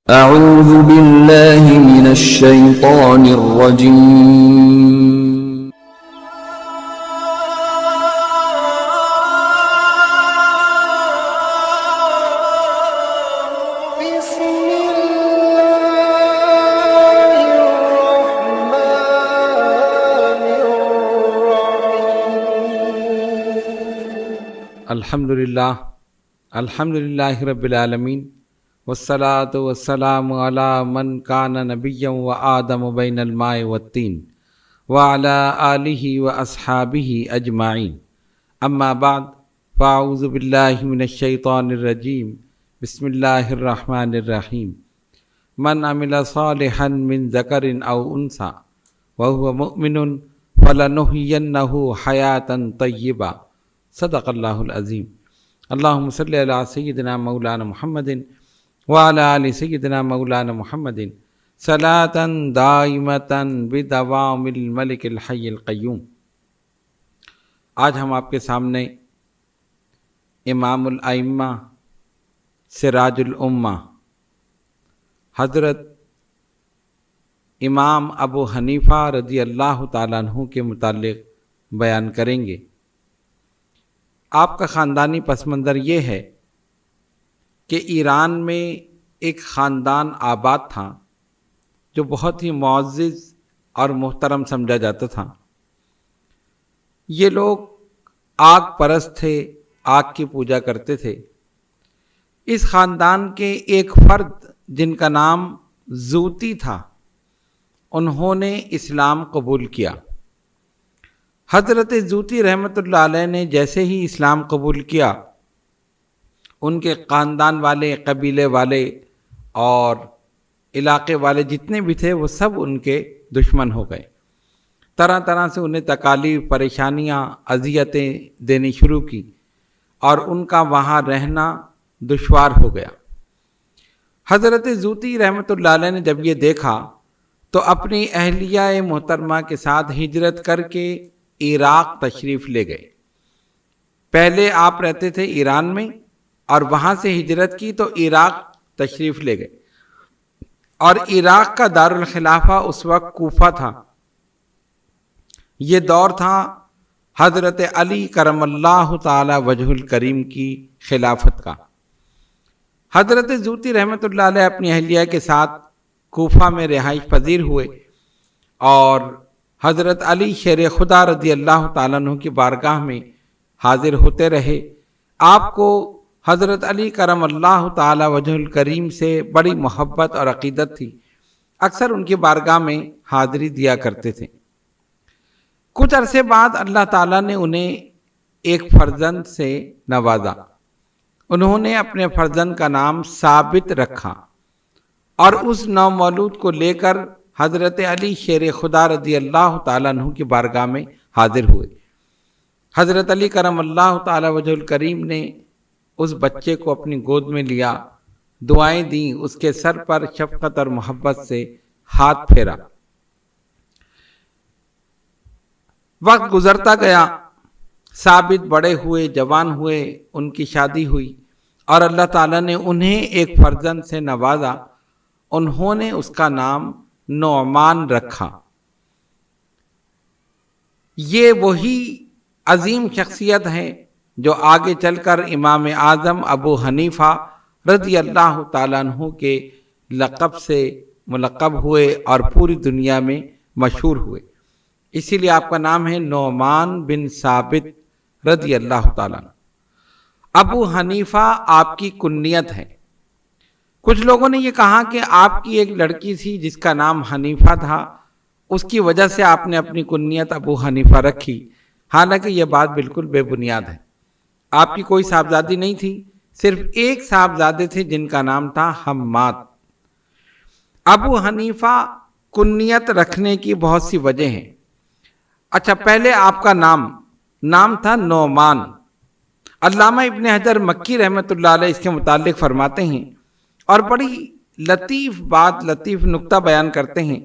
أعوذ بالله من الشيطان الرجيم بسم الله الرحمن الرحيم الحمد للہ رب العالمین والصلاة والسلام علی من کان نبیا و آدم بین الماء والطین وعلی آلہ واصحابہ اجمعین اما بعد فاعوذ باللہ من الشیطان الرجیم بسم اللہ الرحمن الرحیم من عمل صالحا من ذکر او انثى وهو مؤمن فلنحینہ حیاتا طیبہ صدق اللہ العظیم اللہم صلی علی سیدنا مولانا محمد وعلی آل سیدنا مولانا محمد صلاۃ دائمۃ بدوام الملک الحی القیوم۔ آج ہم آپ کے سامنے امام الائمہ سراج الامہ حضرت امام ابو حنیفہ رضی اللہ تعالیٰ عنہ کے متعلق بیان کریں گے۔ آپ کا خاندانی پس منظر یہ ہے کہ ایران میں ایک خاندان آباد تھا جو بہت ہی معزز اور محترم سمجھا جاتا تھا۔ یہ لوگ آگ پرست تھے، آگ کی پوجا کرتے تھے۔ اس خاندان کے ایک فرد جن کا نام زوتی تھا، انہوں نے اسلام قبول کیا۔ حضرت زوتی رحمۃ اللہ علیہ نے جیسے ہی اسلام قبول کیا، ان کے خاندان والے، قبیلے والے اور علاقے والے جتنے بھی تھے وہ سب ان کے دشمن ہو گئے۔ طرح طرح سے انہیں تکالیف، پریشانیاں، اذیتیں دینی شروع کی اور ان کا وہاں رہنا دشوار ہو گیا۔ حضرت زوتی رحمۃ اللہ علیہ نے جب یہ دیکھا تو اپنی اہلیہ محترمہ کے ساتھ ہجرت کر کے عراق تشریف لے گئے۔ پہلے آپ رہتے تھے ایران میں اور وہاں سے ہجرت کی تو عراق تشریف لے گئے، اور عراق کا دارالخلافہ اس وقت کوفہ تھا۔ یہ دور تھا حضرت علی کرم اللہ تعالی وجہ الکریم کی خلافت کا۔ حضرت زوتی رحمۃ اللہ علیہ اپنی اہلیہ کے ساتھ کوفہ میں رہائش پذیر ہوئے اور حضرت علی شیر خدا رضی اللہ تعالیٰ عنہ کی بارگاہ میں حاضر ہوتے رہے۔ آپ کو حضرت علی کرم اللہ تعالی وجہ الکریم سے بڑی محبت اور عقیدت تھی، اکثر ان کی بارگاہ میں حاضری دیا کرتے تھے۔ کچھ عرصے بعد اللہ تعالیٰ نے انہیں ایک فرزند سے نوازا۔ انہوں نے اپنے فرزند کا نام ثابت رکھا اور اس نومولود کو لے کر حضرت علی شیر خدا رضی اللہ تعالیٰ عنہ کی بارگاہ میں حاضر ہوئے۔ حضرت علی کرم اللہ تعالی وجہ الکریم نے اس بچے کو اپنی گود میں لیا، دعائیں دیں، اس کے سر پر شفقت اور محبت سے ہاتھ پھیرا۔ وقت گزرتا گیا، ثابت بڑے ہوئے، جوان ہوئے، ان کی شادی ہوئی اور اللہ تعالیٰ نے انہیں ایک فرزند سے نوازا۔ انہوں نے اس کا نام نعمان رکھا۔ یہ وہی عظیم شخصیت ہے جو آگے چل کر امام اعظم ابو حنیفہ رضی اللہ تعالیٰ عنہ کے لقب سے ملقب ہوئے اور پوری دنیا میں مشہور ہوئے۔ اسی لیے آپ کا نام ہے نعمان بن ثابت رضی اللہ تعالیٰ عنہ۔ ابو حنیفہ آپ کی کنیت ہے۔ کچھ لوگوں نے یہ کہا کہ آپ کی ایک لڑکی تھی جس کا نام حنیفہ تھا، اس کی وجہ سے آپ نے اپنی کنیت ابو حنیفہ رکھی، حالانکہ یہ بات بالکل بے بنیاد ہے۔ آپ کی کوئی صاحبزادی نہیں تھی، صرف ایک صاحبزادے تھے جن کا نام تھا حماد۔ ابو حنیفہ کنیت رکھنے کی بہت سی وجہ ہیں۔ اچھا، پہلے آپ کا نام تھا نعمان۔ علامہ ابن حجر مکی رحمۃ اللہ علیہ اس کے متعلق فرماتے ہیں اور بڑی لطیف نکتہ بیان کرتے ہیں۔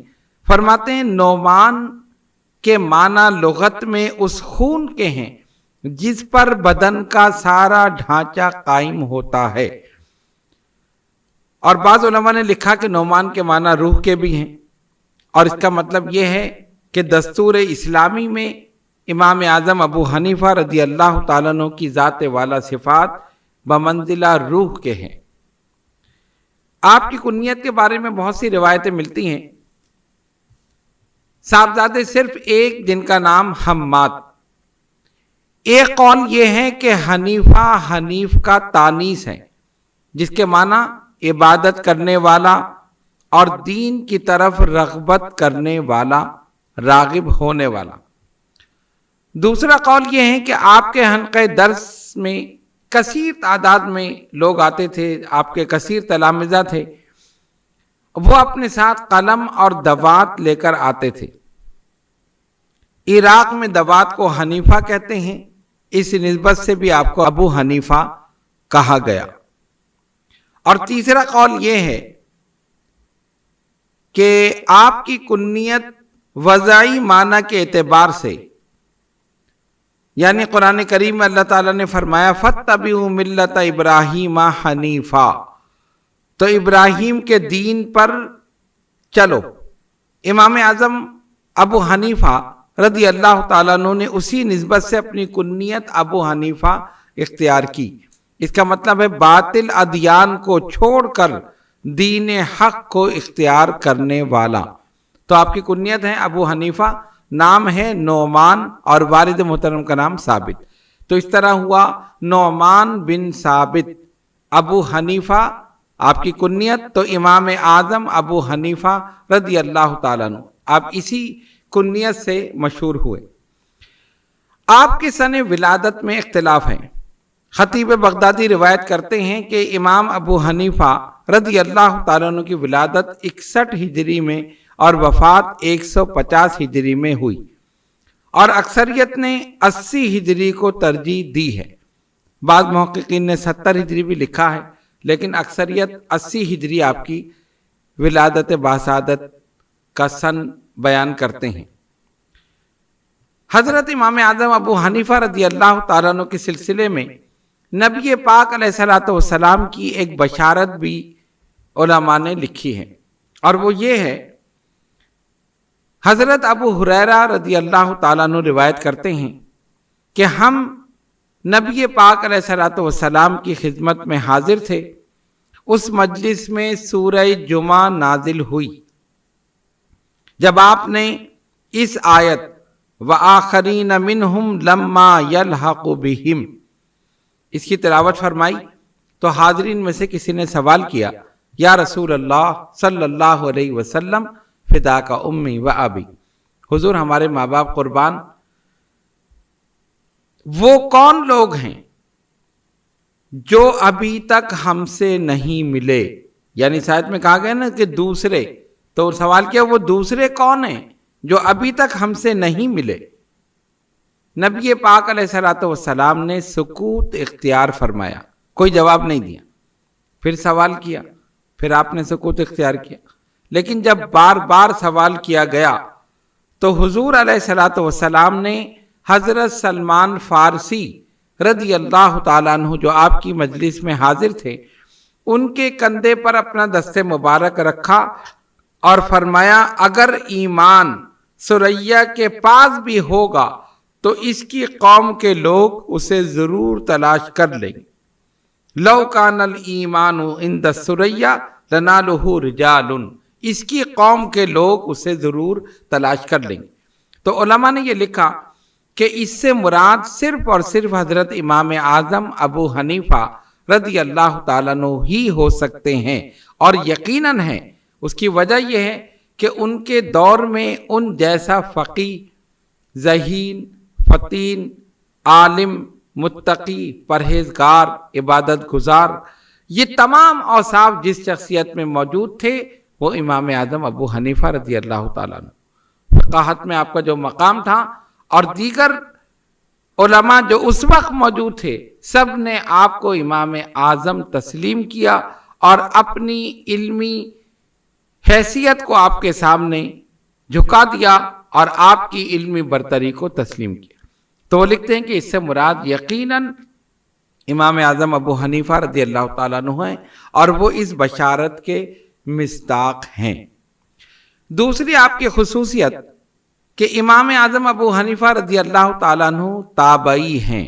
فرماتے ہیں نعمان کے معنی لغت میں اس خون کے ہیں جس پر بدن کا سارا ڈھانچہ قائم ہوتا ہے، اور بعض علماء نے لکھا کہ نعمان کے معنی روح کے بھی ہیں، اور اس کا مطلب یہ ہے کہ دستور اسلامی میں امام اعظم ابو حنیفہ رضی اللہ تعالیٰ عنہ کی ذات والا صفات بمنزلہ روح کے ہیں۔ آپ کی کنیت کے بارے میں بہت سی روایتیں ملتی ہیں۔ صاحبزادے صرف ایک جن کا نام حماد۔ ایک قول یہ ہے کہ حنیفہ حنیف کا تانیث ہے، جس کے معنی عبادت کرنے والا اور دین کی طرف رغبت کرنے والا، راغب ہونے والا۔ دوسرا قول یہ ہے کہ آپ کے حلقہ درس میں کثیر تعداد میں لوگ آتے تھے، آپ کے کثیر تلامذہ تھے، وہ اپنے ساتھ قلم اور دوات لے کر آتے تھے۔ عراق میں دوات کو حنیفہ کہتے ہیں، اس نسبت سے بھی آپ کو ابو حنیفہ کہا گیا۔ اور تیسرا قول یہ ہے کہ آپ کی کنیت وضعی معنی کے اعتبار سے، یعنی قرآن کریم میں اللہ تعالیٰ نے فرمایا فَاتَّبِعُوا مِلَّةَ إِبْرَاهِيمَ حنیفا، تو ابراہیم کے دین پر چلو۔ امام اعظم ابو حنیفہ رضی اللہ تعالیٰ عنہ نے اسی نسبت سے اپنی کنیت ابو حنیفہ اختیار کی۔ اس کا مطلب ہے باطل ادیان کو چھوڑ کر دین حق کو اختیار کرنے والا۔ تو آپ کی کنیت ہے ابو حنیفہ، نام ہے نعمان، اور والد محترم کا نام ثابت۔ تو اس طرح ہوا نعمان بن ثابت ابو حنیفہ آپ کی کنیت، تو امام اعظم ابو حنیفہ رضی اللہ تعالیٰ عنہ آپ اسی کنیت سے مشہور ہوئے۔ آپ کے سن ولادت میں اختلاف ہے۔ خطیب بغدادی روایت کرتے ہیں کہ امام ابو حنیفہ رضی اللہ تعالیٰ عنہ کی ولادت 61 ہجری میں اور وفات 150 ہجری میں ہوئی، اور اکثریت نے 80 ہجری کو ترجیح دی ہے۔ بعض محققین نے 70 ہجری بھی لکھا ہے، لیکن اکثریت 80 ہجری آپ کی ولادت باسعادت کا سن بیان کرتے ہیں۔ حضرت امام اعظم ابو حنیفہ رضی اللہ تعالیٰ عنہ کے سلسلے میں نبی پاک علیہ الصلوۃ والسلام کی ایک بشارت بھی علماء نے لکھی ہے، اور وہ یہ ہے، حضرت ابو ہریرہ رضی اللہ تعالیٰ عنہ روایت کرتے ہیں کہ ہم نبی پاک علیہ الصلوۃ والسلام کی خدمت میں حاضر تھے۔ اس مجلس میں سورہ جمعہ نازل ہوئی، جب آپ نے اس آیت وَآخَرِينَ مِنْهُمْ لَمَّا يَلْحَقُ بِهِمْ اس کی تلاوت فرمائی، تو حاضرین میں سے کسی نے سوال کیا، یا رسول اللہ صلی اللہ علیہ وسلم فداک امی و ابی، حضور ہمارے ماں باپ قربان، وہ کون لوگ ہیں جو ابھی تک ہم سے نہیں ملے؟ یعنی شاید میں کہا گیا نا کہ دوسرے، تو سوال کیا وہ دوسرے کون ہیں جو ابھی تک ہم سے نہیں ملے؟ نبی پاک علیہ الصلوۃ والسلام نے سکوت اختیار فرمایا، کوئی جواب نہیں دیا۔ پھر سوال کیا، پھر آپ نے سکوت اختیار کیا، لیکن جب بار بار سوال کیا گیا تو حضور علیہ الصلوۃ والسلام نے حضرت سلمان فارسی رضی اللہ تعالیٰ عنہ جو آپ کی مجلس میں حاضر تھے، ان کے کندھے پر اپنا دست مبارک رکھا اور فرمایا، اگر ایمان سریا کے پاس بھی ہوگا تو اس کی قوم کے لوگ اسے ضرور تلاش کر لیں گے۔ لو کان الایمان عند سریا لنالہ رجال، اس کی قوم کے لوگ اسے ضرور تلاش کر لیں گے۔ تو علماء نے یہ لکھا کہ اس سے مراد صرف اور صرف حضرت امام اعظم ابو حنیفہ رضی اللہ تعالیٰ عنہ ہی ہو سکتے ہیں، اور یقیناً ہے۔ اس کی وجہ یہ ہے کہ ان کے دور میں ان جیسا فقی، ذہین، فطین، عالم، متقی، پرہیزگار، عبادت گزار، یہ تمام اوصاف جس شخصیت میں موجود تھے وہ امام اعظم ابو حنیفہ رضی اللہ تعالیٰ عنہ۔ فقاہت میں آپ کا جو مقام تھا اور دیگر علماء جو اس وقت موجود تھے، سب نے آپ کو امام اعظم تسلیم کیا اور اپنی علمی حیثیت کو آپ کے سامنے جھکا دیا اور آپ کی علمی برتری کو تسلیم کیا۔ تو وہ لکھتے ہیں کہ اس سے مراد یقیناً امام اعظم ابو حنیفہ رضی اللہ تعالیٰ عنہ ہیں، اور وہ اس بشارت کے مصداق ہیں۔ دوسری آپ کی خصوصیت کہ امام اعظم ابو حنیفہ رضی اللہ تعالیٰ عنہ تابعی ہیں۔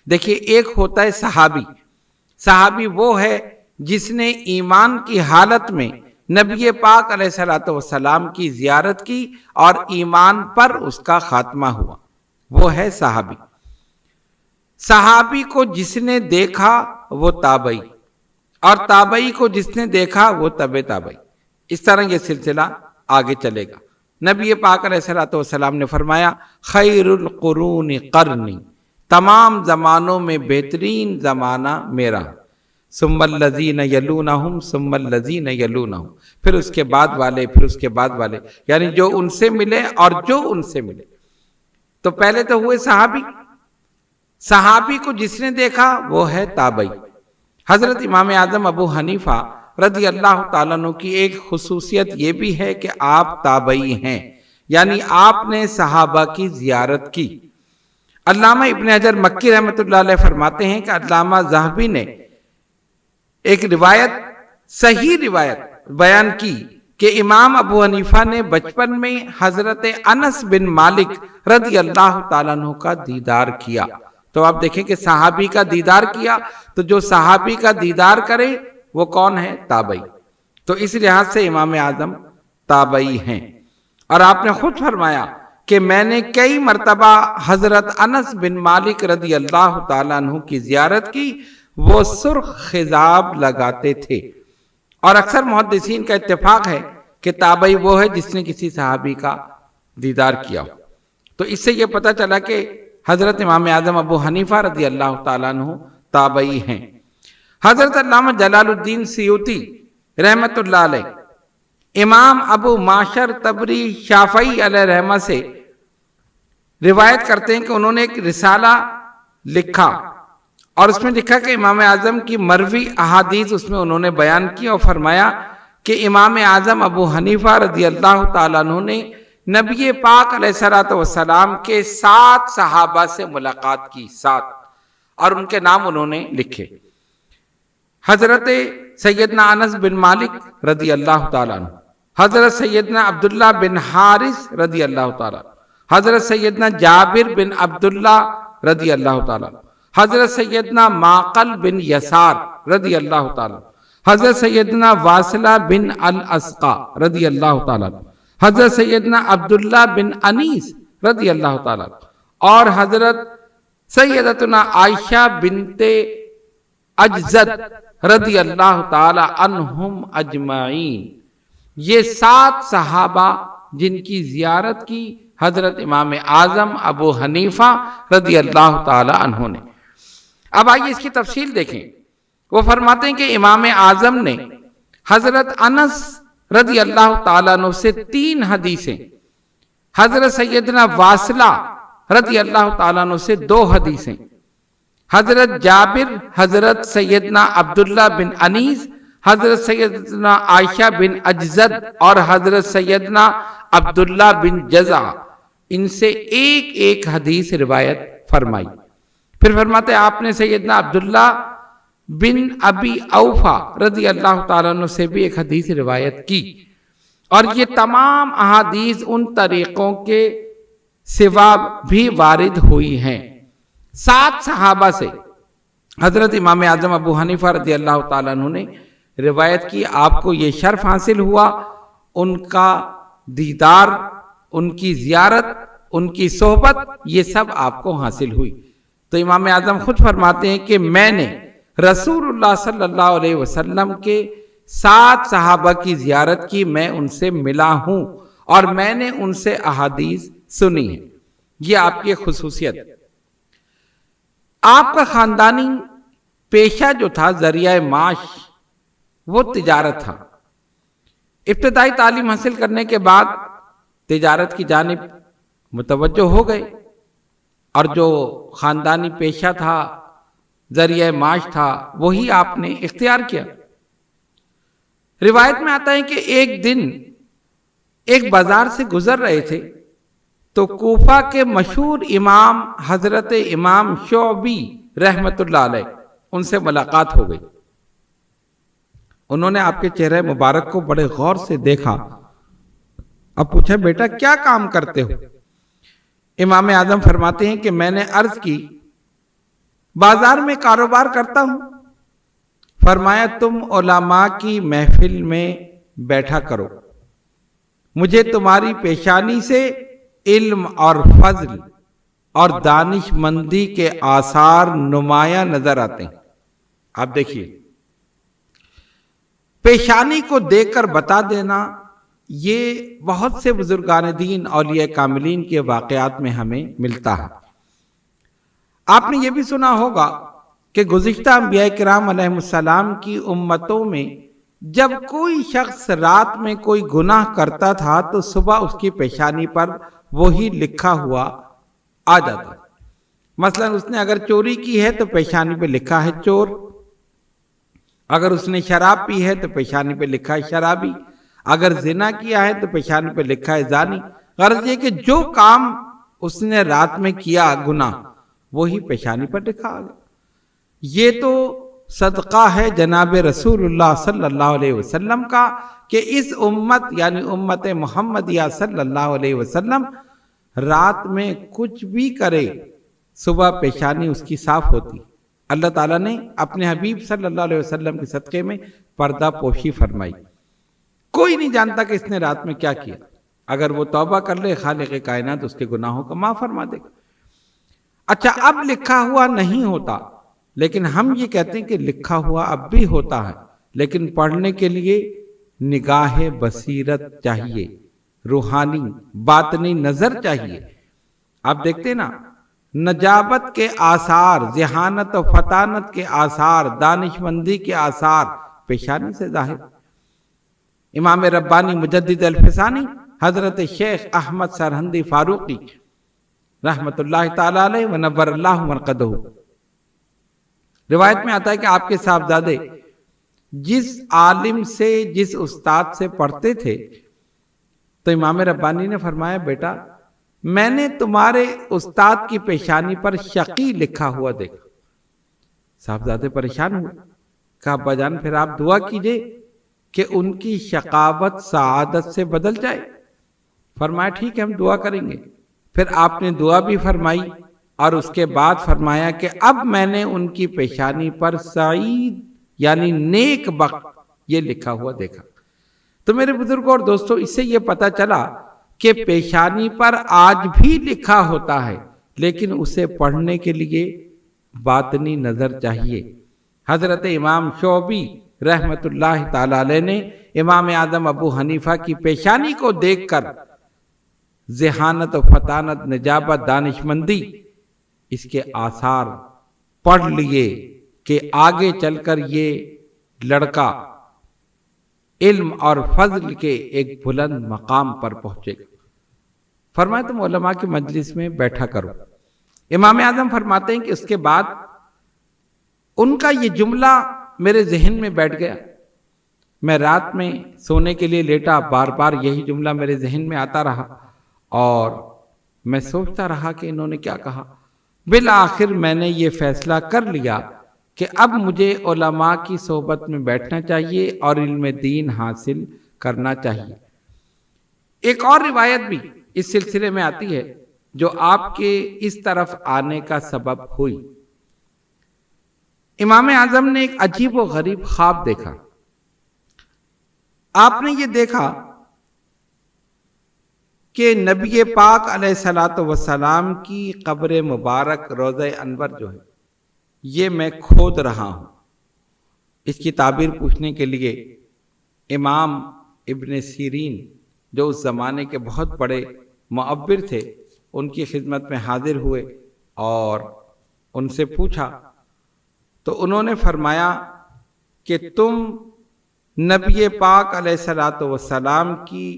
دیکھیے، ایک ہوتا ہے صحابی۔ صحابی وہ ہے جس نے ایمان کی حالت میں نبی پاک علیہ الصلوۃ والسلام کی زیارت کی اور ایمان پر اس کا خاتمہ ہوا، وہ ہے صحابی۔ صحابی کو جس نے دیکھا وہ تابعی، اور تابعی کو جس نے دیکھا وہ تبع تابعی۔ اس طرح یہ سلسلہ آگے چلے گا۔ نبی پاک علیہ الصلوۃ والسلام نے فرمایا، خیر القرون قرنی، تمام زمانوں میں بہترین زمانہ میرا، ثم الذین یلونہم ثم الذین یلونہم، پھر اس کے بعد والے، پھر اس کے بعد والے، یعنی جو ان سے ملے اور جو ان سے ملے۔ تو پہلے تو ہوئے صحابی، صحابی کو جس نے دیکھا وہ ہے تابعی۔ حضرت امام اعظم ابو حنیفہ رضی اللہ تعالیٰ عنہ کی ایک خصوصیت یہ بھی ہے کہ آپ تابعی ہیں، یعنی آپ نے صحابہ کی زیارت کی۔ علامہ ابن حجر مکی رحمۃ اللہ علیہ فرماتے ہیں کہ علامہ ذہبی نے ایک روایت، صحیح روایت بیان کی کہ امام ابو حنیفہ نے بچپن میں حضرت انس بن مالک رضی اللہ تعالیٰ عنہ کا دیدار کیا۔ تو آپ دیکھیں کہ صحابی کا دیدار کیا، تو جو صحابی کا دیدار کرے وہ کون ہے؟ تابعی۔ تو اس لحاظ سے امام اعظم تابعی ہیں۔ اور آپ نے خود فرمایا کہ میں نے کئی مرتبہ حضرت انس بن مالک رضی اللہ تعالیٰ عنہ کی زیارت کی، وہ سرخ خضاب لگاتے تھے۔ اور اکثر محدثین کا اتفاق ہے کہ تابعی وہ ہے جس نے کسی صحابی کا دیدار کیا ہو۔ تو اس سے یہ پتہ چلا کہ حضرت امام اعظم ابو حنیفہ رضی اللہ تعالیٰ عنہ تابعی ہیں۔ حضرت علامہ جلال الدین سیوطی رحمت اللہ علیہ امام ابو معشر طبری شافعی علیہ رحمہ سے روایت کرتے ہیں کہ انہوں نے ایک رسالہ لکھا، اور اس میں لکھا کہ امام اعظم کی مروی احادیث اس میں انہوں نے بیان کی، اور فرمایا کہ امام اعظم ابو حنیفہ رضی اللہ تعالیٰ عنہ نے نبی پاک علیہ الصلوۃ والسلام کے 7 صحابہ سے ملاقات کی، 7، اور ان کے نام انہوں نے لکھے۔ حضرت سیدنا انس بن مالک رضی اللہ تعالیٰ عنہ، حضرت سیدنا عبداللہ بن حارث رضی اللہ تعالیٰ عنہ، حضرت سیدنا جابر بن عبداللہ رضی اللہ تعالیٰ عنہ، حضرت سیدنا معقل بن یسار رضی اللہ تعالیٰ عنہ، حضرت سیدنا واصلہ بن الاسقا رضی اللہ تعالیٰ عنہ، حضرت سیدنا عبداللہ بن انیس رضی اللہ تعالیٰ عنہ، اور حضرت سیدتنا عائشہ بنت اجزد رضی اللہ تعالی عنہم اجمعین۔ یہ 7 صحابہ جن کی زیارت کی حضرت امام اعظم ابو حنیفہ رضی اللہ تعالی عنہ نے۔ اب آئیے اس کی تفصیل دیکھیں۔ وہ فرماتے ہیں کہ امام اعظم نے حضرت انس رضی اللہ تعالیٰ عنہ سے 3 حدیثیں، حضرت سیدنا واصلہ رضی اللہ تعالیٰ عنہ سے 2 حدیثیں، حضرت جابر، حضرت سیدنا عبداللہ بن انیس، حضرت سیدنا عائشہ بن اجزد اور حضرت سیدنا عبداللہ بن جزع، ان سے ایک حدیث روایت فرمائی۔ پھر فرماتے ہیں آپ نے سیدنا عبداللہ بن ابی اوفا رضی اللہ تعالیٰ عنہ سے بھی ایک حدیث روایت کی، اور یہ تمام احادیث ان طریقوں کے سوا بھی وارد ہوئی ہیں۔ 7 صحابہ سے حضرت امام اعظم ابو حنیفہ رضی اللہ تعالیٰ عنہ نے روایت کی، آپ کو یہ شرف حاصل ہوا ان کا دیدار، ان کی زیارت، ان کی صحبت، یہ سب آپ کو حاصل ہوئی۔ تو امام اعظم خود فرماتے ہیں کہ میں نے رسول اللہ صلی اللہ علیہ وسلم کے 7 صحابہ کی زیارت کی، میں ان سے ملا ہوں اور میں نے ان سے احادیث سنی ہے۔ یہ آپ کی خصوصیت۔ آپ کا خاندانی پیشہ جو تھا، ذریعہ معاش، وہ تجارت تھا۔ ابتدائی تعلیم حاصل کرنے کے بعد تجارت کی جانب متوجہ ہو گئے، اور جو خاندانی پیشہ تھا، ذریعہ معاش تھا، وہی آپ نے اختیار کیا۔ روایت میں آتا ہے کہ ایک دن ایک بازار سے گزر رہے تھے تو کوفہ کے مشہور امام حضرت امام شعبی رحمت اللہ علیہ، ان سے ملاقات ہو گئی۔ انہوں نے آپ کے چہرے مبارک کو بڑے غور سے دیکھا۔ اب پوچھا، بیٹا کیا کام کرتے ہو؟ امام اعظم فرماتے ہیں کہ میں نے عرض کی، بازار میں کاروبار کرتا ہوں۔ فرمایا، تم علماء کی محفل میں بیٹھا کرو، مجھے تمہاری پیشانی سے علم اور فضل اور دانش مندی کے آثار نمایاں نظر آتے ہیں۔ آپ دیکھیے، پیشانی کو دیکھ کر بتا دینا، یہ بہت سے بزرگان دین، اولیاء کاملین کے واقعات میں ہمیں ملتا ہے۔ آپ نے یہ بھی سنا ہوگا کہ گزشتہ انبیاء کرام علیہ السلام کی امتوں میں جب کوئی شخص رات میں کوئی گناہ کرتا تھا تو صبح اس کی پیشانی پر وہی لکھا ہوا آ جاتا۔ مثلا اس نے اگر چوری کی ہے تو پیشانی پہ لکھا ہے چور، اگر اس نے شراب پی ہے تو پیشانی پہ لکھا ہے شرابی، اگر زنا کیا ہے تو پیشانی پہ لکھا ہے زانی۔ غرض یہ کہ جو کام اس نے رات میں کیا گناہ، وہی پیشانی پر لکھا آ گیا۔ یہ تو صدقہ ہے جناب رسول اللہ صلی اللہ علیہ وسلم کا کہ اس امت یعنی امت محمدیہ صلی اللہ علیہ وسلم رات میں کچھ بھی کرے، صبح پیشانی اس کی صاف ہوتی۔ اللہ تعالیٰ نے اپنے حبیب صلی اللہ علیہ وسلم کے صدقے میں پردہ پوشی فرمائی۔ کوئی نہیں جانتا کہ اس نے رات میں کیا کیا۔ اگر وہ توبہ کر لے، خالق کائنات اس کے گناہوں کو معاف فرما دے گا۔ اچھا، اب لکھا ہوا نہیں ہوتا، لیکن ہم یہ کہتے ہیں کہ لکھا ہوا اب بھی ہوتا ہے، لیکن پڑھنے کے لیے نگاہ بصیرت چاہیے، روحانی باطنی نظر چاہیے۔ آپ دیکھتے ہیں نا، نجابت کے آثار، ذہانت و فطانت کے آثار، دانش مندی کے آثار پیشانی سے ظاہر۔ امام ربانی مجدد الفسانی حضرت شیخ احمد سرہندی فاروقی رحمت اللہ تعالی علیہ ونور اللہ مرقدہ، روایت میں آتا ہے کہ آپ کے صاحبزادے جس عالم سے، جس استاد سے پڑھتے تھے، تو امام ربانی نے فرمایا، بیٹا میں نے تمہارے استاد کی پیشانی پر شقی لکھا ہوا دیکھا۔ صاحبزادے پریشان ہوئے، کہا ابا جان پھر آپ دعا کیجئے کہ ان کی شقاوت سعادت سے بدل جائے۔ فرمایا ٹھیک ہے، ہم دعا کریں گے۔ پھر آپ نے دعا بھی فرمائی اور اس کے بعد فرمایا کہ اب میں نے ان کی پیشانی پر سعید یعنی نیک بخت یہ لکھا ہوا دیکھا۔ تو میرے بزرگوں اور دوستوں، اس سے یہ پتا چلا کہ پیشانی پر آج بھی لکھا ہوتا ہے، لیکن اسے پڑھنے کے لیے باطنی نظر چاہیے۔ حضرت امام شعبی رحمت اللہ تعالی علیہ نے امام اعظم ابو حنیفہ کی پیشانی کو دیکھ کر ذہانت و فطانت، نجابت، دانش مندی، اس کے آثار پڑھ لیے کہ آگے چل کر یہ لڑکا علم اور فضل کے ایک بلند مقام پر پہنچے گا۔ فرمایا تم علماء کی مجلس میں بیٹھا کرو۔ امام اعظم فرماتے ہیں کہ اس کے بعد ان کا یہ جملہ میرے ذہن میں بیٹھ گیا۔ میں رات میں سونے کے لیے لیٹا، بار بار یہی جملہ میرے ذہن میں آتا رہا اور میں سوچتا رہا کہ انہوں نے کیا کہا۔ بالآخر میں نے یہ فیصلہ کر لیا کہ اب مجھے علماء کی صحبت میں بیٹھنا چاہیے اور علم دین حاصل کرنا چاہیے۔ ایک اور روایت بھی اس سلسلے میں آتی ہے جو آپ کے اس طرف آنے کا سبب ہوئی۔ امام اعظم نے ایک عجیب و غریب خواب دیکھا۔ آپ نے یہ دیکھا کہ نبی پاک علیہ الصلوۃ والسلام کی قبر مبارک روضہ انور جو ہے یہ میں کھود رہا ہوں۔ اس کی تعبیر پوچھنے کے لیے امام ابن سیرین جو اس زمانے کے بہت بڑے معبر تھے ان کی خدمت میں حاضر ہوئے اور ان سے پوچھا تو انہوں نے فرمایا کہ تم نبی پاک علیہ الصلوۃ والسلام کی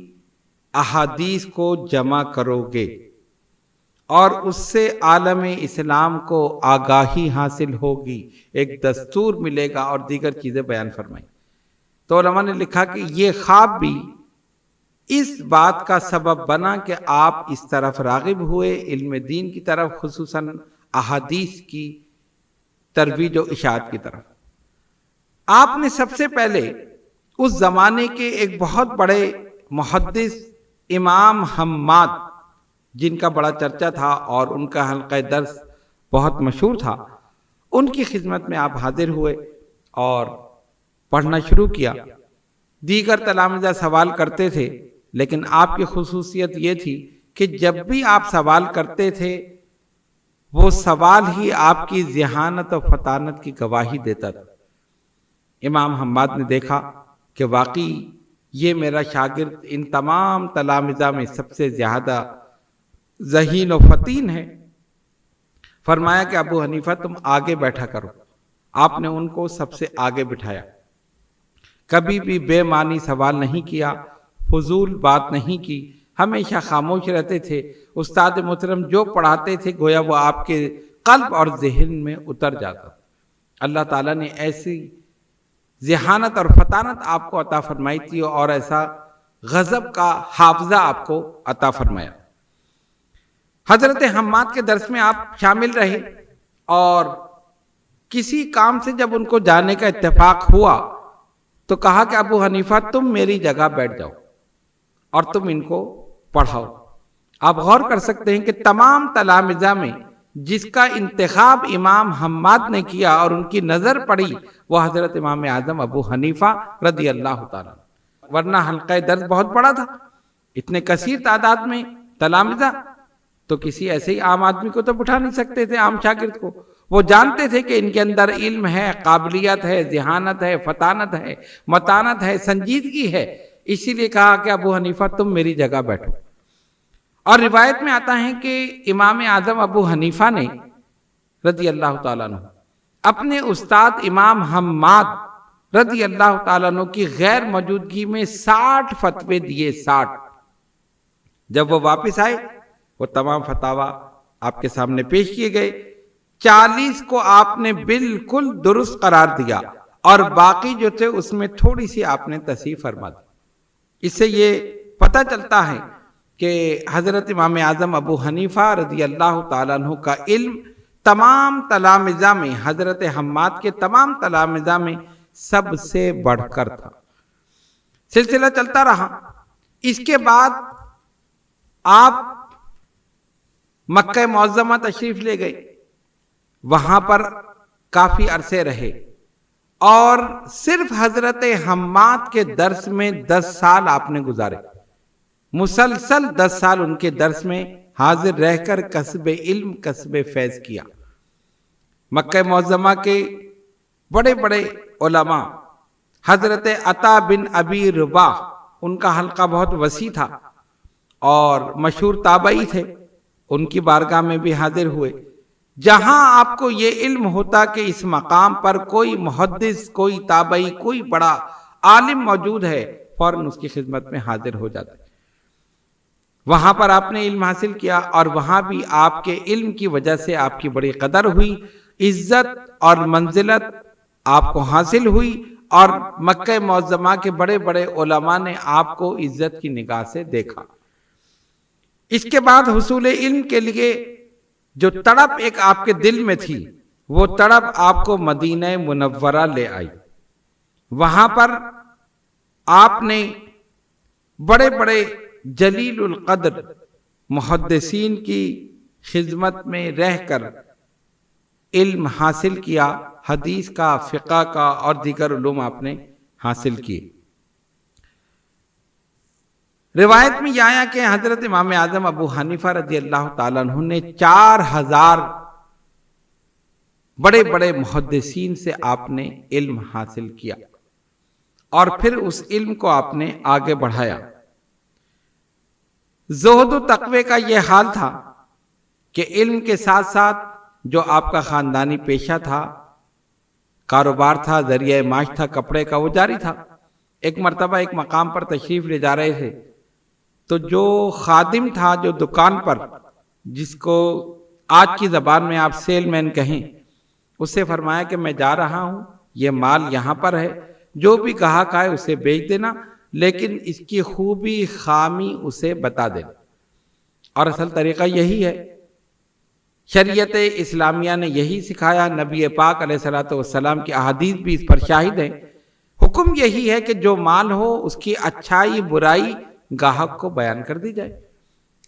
احادیث کو جمع کرو گے اور اس سے عالم اسلام کو آگاہی حاصل ہوگی، ایک دستور ملے گا اور دیگر چیزیں بیان فرمائیں۔ تو علماء نے لکھا کہ یہ خواب بھی اس بات کا سبب بنا کہ آپ اس طرف راغب ہوئے، علم دین کی طرف، خصوصاً احادیث کی ترویج و اشاعت کی طرف۔ آپ نے سب سے پہلے اس زمانے کے ایک بہت بڑے محدث امام حماد جن کا بڑا چرچا تھا اور ان کا حلقہ درس بہت مشہور تھا، ان کی خدمت میں آپ حاضر ہوئے اور پڑھنا شروع کیا۔ دیگر تلامذہ سوال کرتے تھے لیکن آپ کی خصوصیت یہ تھی کہ جب بھی آپ سوال کرتے تھے وہ سوال ہی آپ کی ذہانت و فطانت کی گواہی دیتا تھا۔ امام حماد نے دیکھا کہ واقعی یہ میرا شاگرد ان تمام تلامذہ میں سب سے زیادہ ذہین و فطین ہے۔ فرمایا کہ ابو حنیفہ تم آگے بیٹھا کرو۔ آپ نے ان کو سب سے آگے بٹھایا، کبھی بھی بے معنی سوال نہیں کیا، فضول بات نہیں کی، ہمیشہ خاموش رہتے تھے۔ استاد محترم جو پڑھاتے تھے گویا وہ آپ کے قلب اور ذہن میں اتر جاتا۔ اللہ تعالیٰ نے ایسی ذہانت اور فطانت آپ کو عطا فرمائی تھی اور ایسا غضب کا حافظہ آپ کو عطا فرمایا۔ حضرت حماد کے درس میں آپ شامل رہے اور کسی کام سے جب ان کو جانے کا اتفاق ہوا تو کہا کہ ابو حنیفہ تم میری جگہ بیٹھ جاؤ اور تم ان کو پڑھاؤ۔ آپ غور کر سکتے ہیں کہ تمام تلامذہ میں جس کا انتخاب امام حماد نے کیا اور ان کی نظر پڑی وہ حضرت امام اعظم ابو حنیفہ رضی اللہ تعالیٰ، ورنہ حلقہ درس بہت بڑا تھا، اتنے کثیر تعداد میں تلامذہ، تو کسی ایسے ہی عام آدمی کو تو بٹھا نہیں سکتے تھے، عام شاگرد کو۔ وہ جانتے تھے کہ ان کے اندر علم ہے، قابلیت ہے، ذہانت ہے، فطانت ہے، متانت ہے، سنجیدگی ہے، اسی لیے کہا کہ ابو حنیفہ تم میری جگہ بیٹھو۔ اور روایت میں آتا ہے کہ امام اعظم ابو حنیفہ نے رضی اللہ تعالیٰ عنہ اپنے استاد امام حماد رضی اللہ تعالیٰ عنہ کی غیر موجودگی میں 60 فتوے دیے، 60۔ جب وہ واپس آئے وہ تمام فتاوی آپ کے سامنے پیش کیے گئے، 40 کو آپ نے بالکل درست قرار دیا اور باقی جو تھے اس میں تھوڑی سی آپ نے تصحیح فرما دی۔ اس سے یہ پتہ چلتا ہے کہ حضرت امام اعظم ابو حنیفہ رضی اللہ تعالیٰ عنہ کا علم تمام تلامذہ میں، حضرت حماد کے تمام تلامذہ میں سب سے بڑھ کر تھا۔ سلسلہ چلتا رہا۔ اس کے بعد آپ مکہ معظمہ تشریف لے گئے، وہاں پر کافی عرصے رہے اور صرف حضرت حماد کے درس میں 10 سال آپ نے گزارے، مسلسل 10 سال ان کے درس میں حاضر رہ کر کسب علم، کسب فیض کیا۔ مکہ معظمہ کے بڑے بڑے علماء، حضرت عطا بن ابی رباح، ان کا حلقہ بہت وسیع تھا اور مشہور تابعی تھے، ان کی بارگاہ میں بھی حاضر ہوئے۔ جہاں آپ کو یہ علم ہوتا کہ اس مقام پر کوئی محدث، کوئی تابعی، کوئی بڑا عالم موجود ہے، فوراً اس کی خدمت میں حاضر ہو جاتا ہے۔ وہاں پر آپ نے علم حاصل کیا اور وہاں بھی آپ کے علم کی وجہ سے آپ کی بڑی قدر ہوئی، عزت اور منزلت آپ کو حاصل ہوئی اور مکہ معظمہ کے بڑے بڑے علماء نے آپ کو عزت کی نگاہ سے دیکھا۔ اس کے بعد حصول علم کے لیے جو تڑپ ایک آپ کے دل میں تھی، وہ تڑپ آپ کو مدینہ منورہ لے آئی۔ وہاں پر آپ نے بڑے بڑے جلیل القدر محدثین کی خدمت میں رہ کر علم حاصل کیا، حدیث کا، فقہ کا اور دیگر علوم آپ نے حاصل کیے۔ روایت میں یہ آیا کہ حضرت امام اعظم ابو حنیفہ رضی اللہ تعالیٰ عنہ نے 4000 بڑے بڑے محدثین سے آپ نے علم حاصل کیا اور پھر اس علم کو آپ نے آگے بڑھایا۔ زہد و تقوی کا یہ حال تھا کہ علم کے ساتھ ساتھ جو آپ کا خاندانی پیشہ تھا، کاروبار تھا، ذریعہ معاش تھا، کپڑے کا، وہ جاری تھا۔ ایک مرتبہ ایک مقام پر تشریف لے جا رہے تھے تو جو خادم تھا جو دکان پر، جس کو آج کی زبان میں آپ سیل مین کہیں، اس سے فرمایا کہ میں جا رہا ہوں، یہ مال یہاں پر ہے، جو بھی گاہک آئے اسے بیچ دینا، لیکن اس کی خوبی خامی اسے بتا دینا۔ اور اصل طریقہ یہی ہے، شریعت اسلامیہ نے یہی سکھایا، نبی پاک علیہ الصلوۃ والسلام کی احادیث بھی اس پر شاہد ہیں۔ حکم یہی ہے کہ جو مال ہو اس کی اچھائی برائی گاہک کو بیان کر دی جائے۔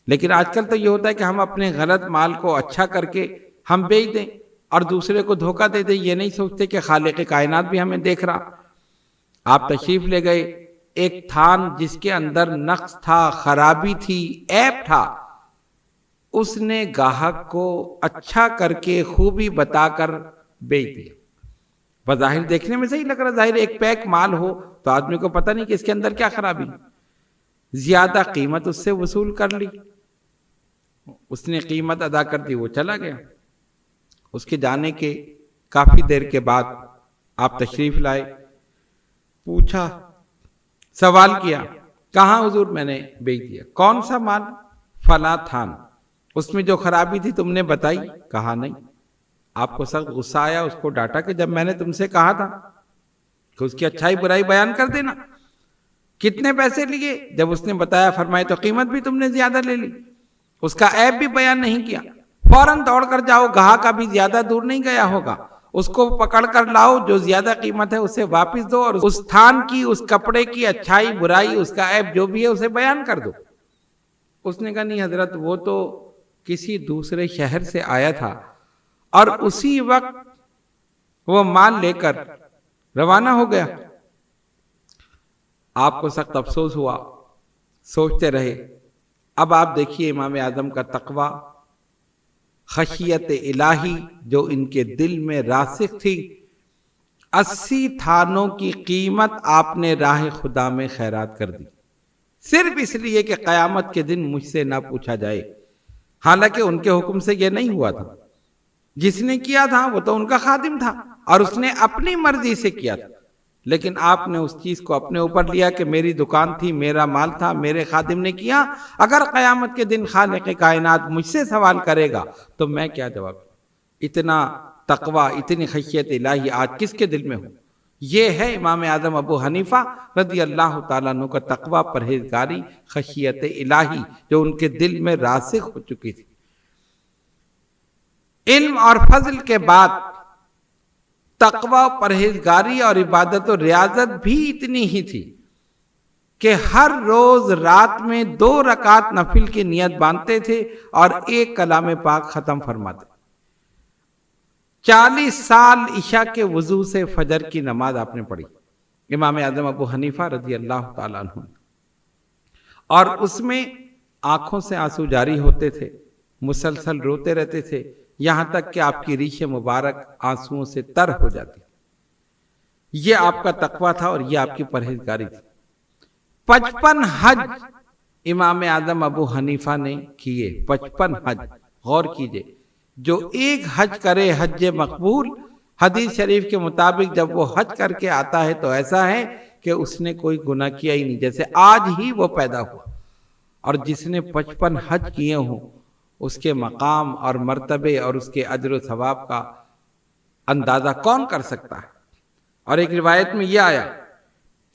لیکن آج کل تو یہ ہوتا ہے کہ ہم اپنے غلط مال کو اچھا کر کے ہم بیچ دیں اور دوسرے کو دھوکہ دے دیں، یہ نہیں سوچتے کہ خالق کائنات بھی ہمیں دیکھ رہا۔ آپ تشریف لے گئے، ایک تھان جس کے اندر نقص تھا، خرابی تھی، عیب تھا، اس نے گاہک کو اچھا کر کے خوبی بتا کر بیچ دیا۔ بظاہر دیکھنے میں صحیح لگ رہا، ظاہر ایک پیک مال ہو تو آدمی کو پتہ نہیں کہ اس کے اندر کیا خرابی، زیادہ قیمت اس سے وصول کر لی، اس نے قیمت ادا کر دی، وہ چلا گیا۔ اس کے جانے کے کافی دیر کے بعد آپ تشریف لائے، پوچھا، سوال کیا، کہاں حضور میں نے بیچ دیا؟ کون سا مال؟ فلاں تھان، اس میں جو خرابی تھی تم نے بتائی؟ کہا نہیں۔ آپ کو سخت غصہ آیا، اس کو ڈانٹا کہ جب میں نے تم سے کہا تھا کہ اس کی اچھائی برائی بیان کر دینا۔ کتنے پیسے لیے؟ جب اس نے بتایا، فرمائے تو قیمت بھی تم نے زیادہ لے لی، اس کا عیب بھی بیان نہیں کیا۔ فوراً دوڑ کر جاؤ، گاہک ابھی زیادہ دور نہیں گیا ہوگا، اس کو پکڑ کر لاؤ، جو زیادہ قیمت ہے اسے واپس دو، اور اس تھان کی، اس کپڑے کی اچھائی برائی، اس کا عیب جو بھی ہے اسے بیان کر دو۔ اس نے کہا نہیں حضرت، وہ تو کسی دوسرے شہر سے آیا تھا اور اسی وقت وہ مال لے کر روانہ ہو گیا۔ آپ کو سخت افسوس ہوا، سوچتے رہے۔ اب آپ دیکھیے امام اعظم کا تقوی، خشیت الہی جو ان کے دل میں راسخ تھی۔ 80 تھانوں کی قیمت آپ نے راہ خدا میں خیرات کر دی، صرف اس لیے کہ قیامت کے دن مجھ سے نہ پوچھا جائے۔ حالانکہ ان کے حکم سے یہ نہیں ہوا تھا، جس نے کیا تھا وہ تو ان کا خادم تھا اور اس نے اپنی مرضی سے کیا تھا، لیکن آپ نے اس چیز کو اپنے اوپر لیا کہ میری دکان تھی، میرا مال تھا، میرے خادم نے کیا، اگر قیامت کے دن خالق کائنات مجھ سے سوال کرے گا تو میں کیا جواب دوں؟ اتنا تقوی، اتنی خشیت الہی آج کس کے دل میں ہو؟ یہ ہے امام اعظم ابو حنیفہ رضی اللہ تعالیٰ عنہ کا تقوی، پرہیزگاری، خشیت الہی جو ان کے دل میں راسخ ہو چکی تھی۔ علم اور فضل کے بعد تقوی، پرہیزگاری اور عبادت و ریاضت بھی اتنی ہی تھی کہ ہر روز رات میں 2 رکعت نفل کی نیت باندھتے تھے اور 1 کلام پاک ختم فرماتے۔ 40 سال عشاء کے وضو سے فجر کی نماز آپ نے پڑھی، امام اعظم ابو حنیفہ رضی اللہ تعالیٰ عنہ، اور اس میں آنکھوں سے آنسو جاری ہوتے تھے، مسلسل روتے رہتے تھے، یہاں تک کہ آپ کی ریش مبارک آنسوؤں سے تر ہو جاتی۔ یہ آپ کا تقوی تھا اور یہ آپ کی پرہیزگاری تھی۔ 55 حج امام اعظم ابو حنیفہ نے کیے، 55 حج، غور کیجئے، جو ایک حج کرے حج مقبول، حدیث شریف کے مطابق جب وہ حج کر کے آتا ہے تو ایسا ہے کہ اس نے کوئی گناہ کیا ہی نہیں، جیسے آج ہی وہ پیدا ہوا۔ اور جس نے 55 حج کیے ہوں اس کے مقام اور مرتبے اور اس کے اجر و ثواب کا اندازہ کون کر سکتا ہے؟ اور ایک روایت میں یہ آیا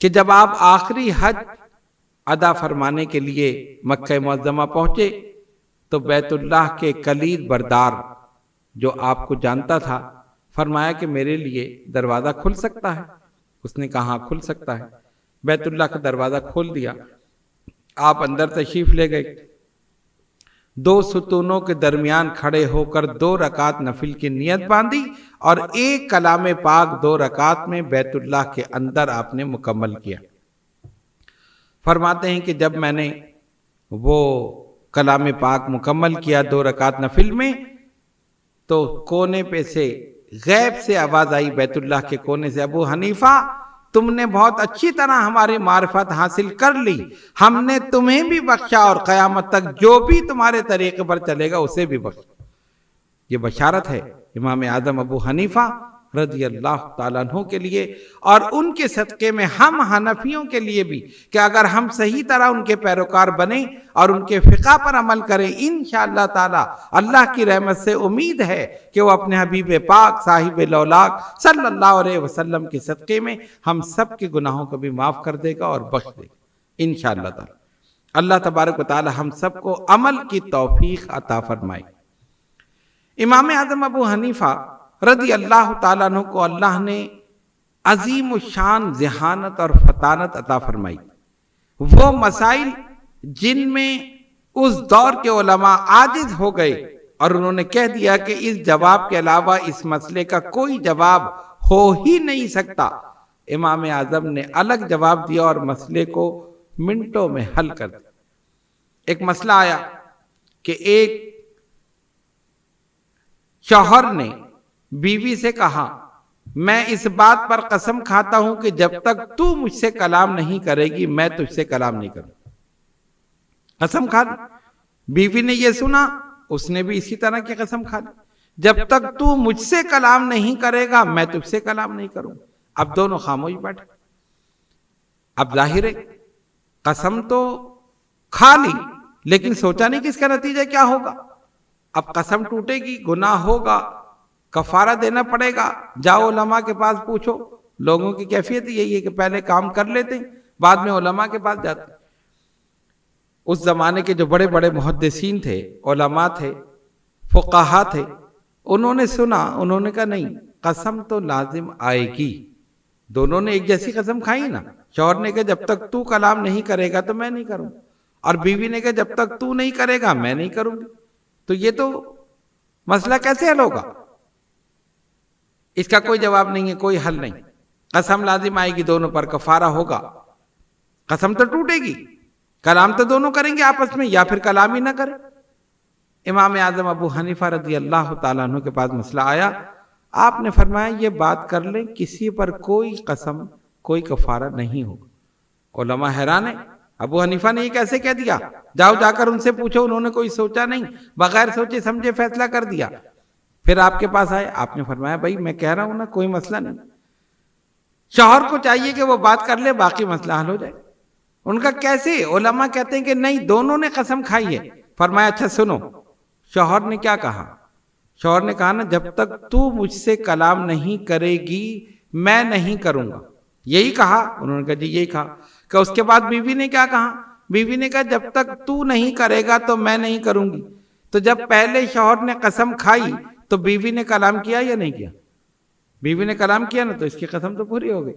کہ جب آپ آخری حج ادا فرمانے کے لیے مکہ معظمہ پہنچے تو بیت اللہ کے کلید بردار جو آپ کو جانتا تھا فرمایا کہ میرے لیے دروازہ کھل سکتا ہے؟ اس نے کہا ہاں کھل سکتا ہے۔ بیت اللہ کا دروازہ کھول دیا، آپ اندر تشریف لے گئے، 2 ستونوں کے درمیان کھڑے ہو کر 2 رکعت نفل کی نیت باندھی اور 1 کلام پاک 2 رکعت میں بیت اللہ کے اندر آپ نے مکمل کیا۔ فرماتے ہیں کہ جب میں نے وہ کلام پاک مکمل کیا 2 رکعت نفل میں، تو کونے پہ سے غیب سے آواز آئی، بیت اللہ کے کونے سے، ابو حنیفہ تم نے بہت اچھی طرح ہماری معرفت حاصل کر لی، ہم نے تمہیں بھی بخشا اور قیامت تک جو بھی تمہارے طریقے پر چلے گا اسے بھی بخشا۔ یہ بشارت ہے امام اعظم ابو حنیفہ رضی اللہ تعالیٰ عنہ کے لیے، اور ان کے صدقے میں ہم حنفیوں کے لیے بھی، کہ اگر ہم صحیح طرح ان کے پیروکار بنیں اور ان کے فقہ پر عمل کریں، انشاءاللہ تعالیٰ اللہ کی رحمت سے امید ہے کہ وہ اپنے حبیب پاک صاحب لولاک صلی اللہ علیہ وسلم کے صدقے میں ہم سب کے گناہوں کو بھی معاف کر دے گا اور بخش دے گا انشاءاللہ تعالیٰ۔ اللہ تبارک و تعالیٰ ہم سب کو عمل کی توفیق عطا فرمائے۔ امام اعظم ابو حنیفہ رضی اللہ تعالیٰ عنہ کو اللہ نے عظیم الشان ذہانت اور فطانت عطا فرمائی۔ وہ مسائل جن میں اس دور کے علماء عاجز ہو گئے اور انہوں نے کہہ دیا کہ اس جواب کے علاوہ اس مسئلے کا کوئی جواب ہو ہی نہیں سکتا، امام اعظم نے الگ جواب دیا اور مسئلے کو منٹوں میں حل کر دیا۔ ایک مسئلہ آیا کہ ایک شوہر نے بیوی سے کہا، میں اس بات پر قسم کھاتا ہوں کہ جب تک تو مجھ سے کلام نہیں کرے گی میں تجھ سے کلام نہیں کروں۔ قسم کھا دی۔ بیوی نے یہ سنا، اس نے بھی اسی طرح کی قسم کھا دی، جب تک تو مجھ سے کلام نہیں کرے گا میں تجھ سے کلام نہیں کروں۔ اب دونوں خاموش بیٹھے۔ اب ظاہر ہے قسم تو کھا لی لیکن سوچا نہیں کہ اس کا نتیجہ کیا ہوگا۔ اب قسم ٹوٹے گی، گناہ ہوگا، کفارہ دینا پڑے گا، جاؤ علماء کے پاس پوچھو۔ لوگوں کی کیفیت یہی ہے کہ پہلے کام کر لیتے بعد میں علماء کے پاس جاتے۔ اس زمانے کے جو بڑے بڑے محدثین تھے، علماء تھے، فقہا تھے، انہوں نے سنا، انہوں نے کہا نہیں، قسم تو لازم آئے گی۔ دونوں نے ایک جیسی قسم کھائی نا۔ شوہر نے کہا جب تک تو کلام نہیں کرے گا تو میں نہیں کروں، اور بیوی نے کہا جب تک تو نہیں کرے گا میں نہیں کروں گی۔ تو یہ تو مسئلہ کیسے حل ہوگا؟ اس کا کوئی جواب نہیں ہے، کوئی حل نہیں۔ قسم لازم آئے گی دونوں پر، کفارہ ہوگا، قسم تو ٹوٹے گی، کلام تو دونوں کریں گے آپس میں، یا پھر کلام ہی نہ کریں۔ امام اعظم ابو حنیفہ رضی اللہ تعالیٰ عنہ کے پاس مسئلہ آیا، آپ نے فرمایا یہ بات کر لیں، کسی پر کوئی قسم کوئی کفارہ نہیں ہوگا۔ علماء حیران ہیں، ابو حنیفہ نے یہ کیسے کہہ دیا؟ جاؤ جا کر ان سے پوچھو، انہوں نے کوئی سوچا نہیں، بغیر سوچے سمجھے فیصلہ کر دیا۔ پھر آپ کے پاس آئے، آپ نے فرمایا بھائی میں کہہ رہا ہوں نا کوئی مسئلہ نہیں، شوہر کو چاہیے کہ وہ بات کر لے، باقی مسئلہ حل ہو جائے۔ ان کا کیسے؟ علماء کہتے ہیں کہ نہیں، دونوں نے قسم کھائی ہے۔ فرمایا اچھا سنو، شوہر نے کیا کہا؟ شوہر نے کہا نا جب تک تو مجھ سے کلام نہیں کرے گی میں نہیں کروں گا، یہی کہا؟ انہوں نے کہا جی یہی کہا۔ کہ اس کے بعد بیوی نے کیا کہا؟ بیوی نے کہا جب تک تو نہیں کرے گا تو میں نہیں کروں گی۔ تو جب پہلے شوہر نے قسم کھائی تو بیوی نے کلام کیا یا نہیں کیا؟ بیوی نے کلام کیا نا، تو اس کی قسم تو پوری ہو گئی۔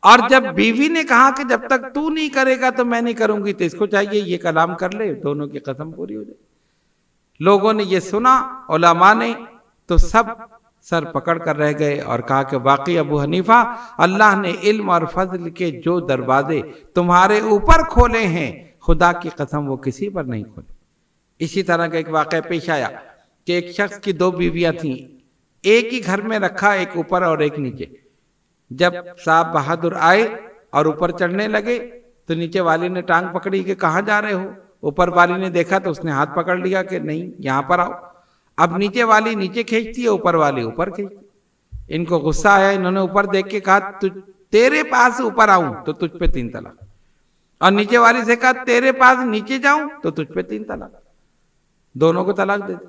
اور جب بیوی نے کہا کہ جب تک تو نہیں کرے گا تو میں نہیں کروں گی، تو اس کو چاہیے یہ کلام کر لے، دونوں کی قسم پوری ہو جائے۔ لوگوں نے یہ سنا، علماء نے، تو سب سر پکڑ کر رہ گئے اور کہا کہ واقعی ابو حنیفہ، اللہ نے علم اور فضل کے جو دروازے تمہارے اوپر کھولے ہیں، خدا کی قسم وہ کسی پر نہیں کھولے۔ اسی طرح کا ایک واقعہ پیش آیا کہ ایک شخص کی 2 بیویاں تھیں، ایک ہی گھر میں رکھا، ایک اوپر اور ایک نیچے۔ جب صاحب بہادر آئے اور اوپر چڑھنے لگے تو نیچے والی نے ٹانگ پکڑی کہ کہاں جا رہے ہو؟ اوپر والی نے دیکھا تو اس نے ہاتھ پکڑ لیا کہ نہیں یہاں پر آؤ۔ اب نیچے والی نیچے کھینچتی ہے، اوپر والی اوپر کھینچتی۔ ان کو غصہ آیا، انہوں نے اوپر دیکھ کے کہا تیرے پاس اوپر آؤں تو تجھ پہ 3 طلاق، اور نیچے والی سے کہا تیرے پاس نیچے جاؤں تو تجھ پہ 3 طلاق۔ دونوں کو طلاق دے دی۔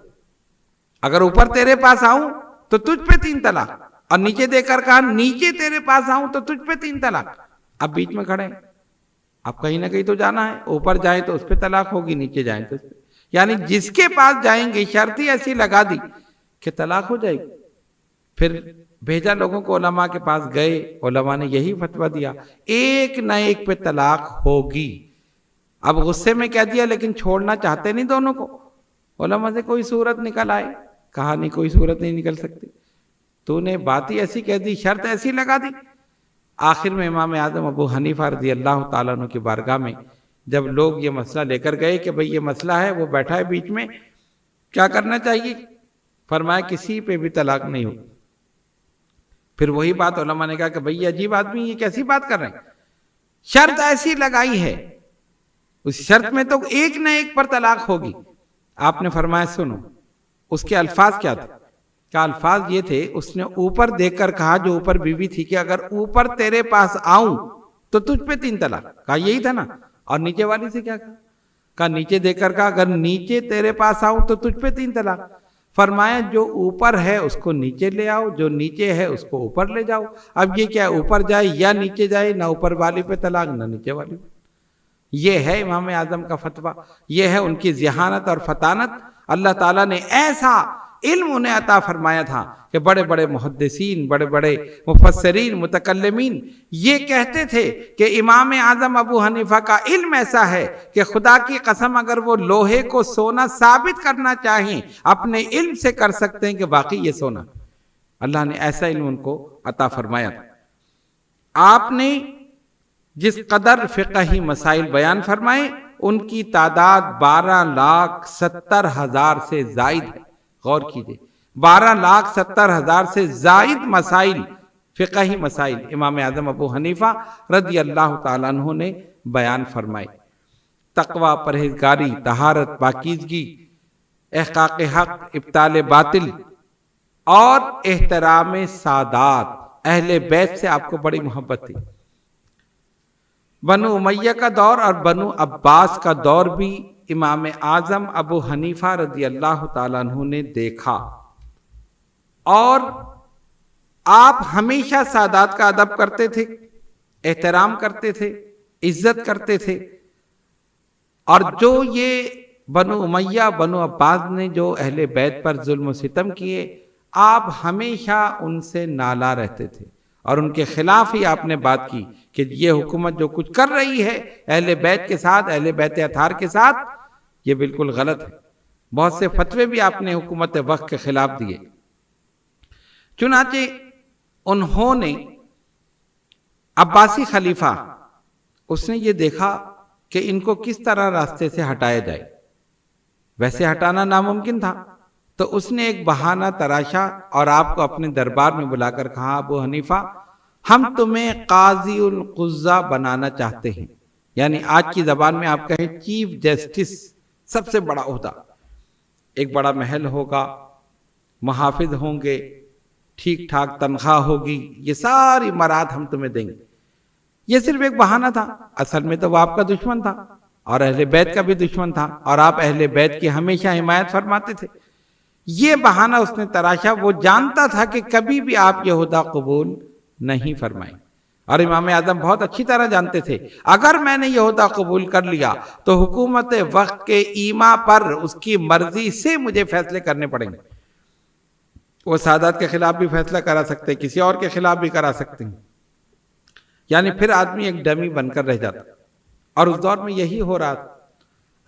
اگر اوپر تیرے پاس آؤں تو تجھ پہ 3 طلاق، اور نیچے دے کر کہا نیچے تیرے پاس آؤں تو تجھ پہ 3 طلاق۔ اب بیچ میں کھڑے ہیں، اب کہیں نہ کہیں تو جانا ہے، اوپر جائیں تو اس پہ طلاق ہوگی، نیچے جائیں تو اس پہ، یعنی جس کے پاس جائیں گے شرط ہی ایسی لگا دی کہ طلاق ہو جائے گی۔ پھر بھیجا لوگوں کو، علماء کے پاس گئے، علماء نے یہی فتویٰ دیا ایک نہ ایک پہ طلاق ہوگی۔ اب غصے میں کہہ دیا لیکن چھوڑنا چاہتے نہیں دونوں کو۔ علماء سے کوئی صورت نکل آئے، کہا نہیں کوئی صورت نہیں نکل سکتی، تو نے بات ہی ایسی کہہ دی، شرط ایسی لگا دی۔ آخر میں امام اعظم ابو حنیفہ رضی اللہ تعالیٰ عنہ کی بارگاہ میں جب لوگ یہ مسئلہ لے کر گئے کہ بھئی یہ مسئلہ ہے، وہ بیٹھا ہے بیچ میں، کیا کرنا چاہیے؟ فرمایا کسی پہ بھی طلاق نہیں ہو۔ پھر وہی بات علماء نے کہا کہ بھئی یہ عجیب آدمی، یہ کیسی بات کر رہے ہیں؟ شرط ایسی لگائی ہے، اس شرط میں تو ایک نہ ایک پر طلاق ہوگی۔ آپ نے فرمایا سنو، اس کے الفاظ کیا تھے؟ کہا الفاظ یہ تھے، اس نے اوپر دیکھ کر کہا جو اوپر بیوی تھی کہ اگر اوپر تیرے پاس آؤں تو تجھ پہ 3 طلاق۔ کہا یہی تھا نا؟ اور نیچے والی سے کیا کہا؟ کہا نیچے دیکھ کر کہا اگر نیچے تیرے پاس آؤں تو تجھ پہ 3 طلاق۔ فرمایا جو اوپر ہے اس کو نیچے لے آؤ، جو نیچے ہے اس کو اوپر لے جاؤ۔ اب یہ کیا ہے، اوپر جائے یا نیچے جائے، نہ اوپر والی پہ طلاق نہ نیچے والی پہ۔ یہ ہے امام اعظم کا فتویٰ، یہ ہے ان کی ذہانت اور فطانت۔ اللہ تعالیٰ نے ایسا علم انہیں عطا فرمایا تھا کہ بڑے بڑے محدثین، بڑے بڑے مفسرین، متکلمین یہ کہتے تھے کہ امام اعظم ابو حنیفہ کا علم ایسا ہے کہ خدا کی قسم اگر وہ لوہے کو سونا ثابت کرنا چاہیں اپنے علم سے کر سکتے ہیں کہ واقعی یہ سونا۔ اللہ نے ایسا علم ان کو عطا فرمایا تھا۔ آپ نے جس قدر فقہی مسائل بیان فرمائے ان کی تعداد 12,70,000 سے زائد ہے۔ غور کیجئے، 12,70,000 سے زائد مسائل، فقہی مسائل امام اعظم ابو حنیفہ رضی اللہ تعالیٰ عنہ نے بیان فرمائے۔ تقوی، پرہیزگاری، طہارت، پاکیزگی، احقاق حق، ابطال باطل اور احترام سادات۔ اہل بیت سے آپ کو بڑی محبت تھی۔ بنو امیہ کا دور اور بنو عباس کا دور بھی امام اعظم ابو حنیفہ رضی اللہ تعالیٰ عنہ نے دیکھا، اور آپ ہمیشہ سادات کا ادب کرتے تھے، احترام کرتے تھے، عزت کرتے تھے۔ اور جو یہ بنو امیہ، بنو عباس نے جو اہل بیت پر ظلم و ستم کیے، آپ ہمیشہ ان سے نالا رہتے تھے اور ان کے خلاف ہی آپ نے بات کی کہ یہ حکومت جو کچھ کر رہی ہے اہل بیت کے ساتھ، اہل بیت اطہار کے ساتھ، یہ بالکل غلط ہے۔ بہت سے فتوے بھی آپ نے حکومت وقت کے خلاف دیے۔ چنانچہ انہوں نے عباسی خلیفہ، اس نے یہ دیکھا کہ ان کو کس طرح راستے سے ہٹایا جائے۔ ویسے ہٹانا ناممکن تھا، تو اس نے ایک بہانہ تراشا اور آپ کو اپنے دربار میں بلا کر کہا ابو حنیفہ ہم تمہیں قاضی القضاء بنانا چاہتے ہیں، یعنی آج کی زبان میں آپ کہیں چیف جسٹس، سب سے بڑا عہدہ، ایک بڑا محل ہوگا، محافظ ہوں گے، ٹھیک ٹھاک تنخواہ ہوگی، یہ ساری مراد ہم تمہیں دیں گے۔ یہ صرف ایک بہانہ تھا، اصل میں تو وہ آپ کا دشمن تھا اور اہل بیت کا بھی دشمن تھا، اور آپ اہل بیت کی ہمیشہ حمایت فرماتے تھے۔ یہ بہانہ اس نے تراشا، وہ جانتا تھا کہ کبھی بھی آپ یہ عہدہ قبول نہیں فرمائیں، اور امام اعظم بہت اچھی طرح جانتے تھے اگر میں نے یہ عہدہ قبول کر لیا تو حکومت وقت کے ایما پر اس کی مرضی سے مجھے فیصلے کرنے پڑیں گے۔ وہ سادات کے خلاف بھی فیصلہ کرا سکتے، کسی اور کے خلاف بھی کرا سکتے ہیں، یعنی پھر آدمی ایک ڈمی بن کر رہ جاتا، اور اس دور میں یہی ہو رہا تھا۔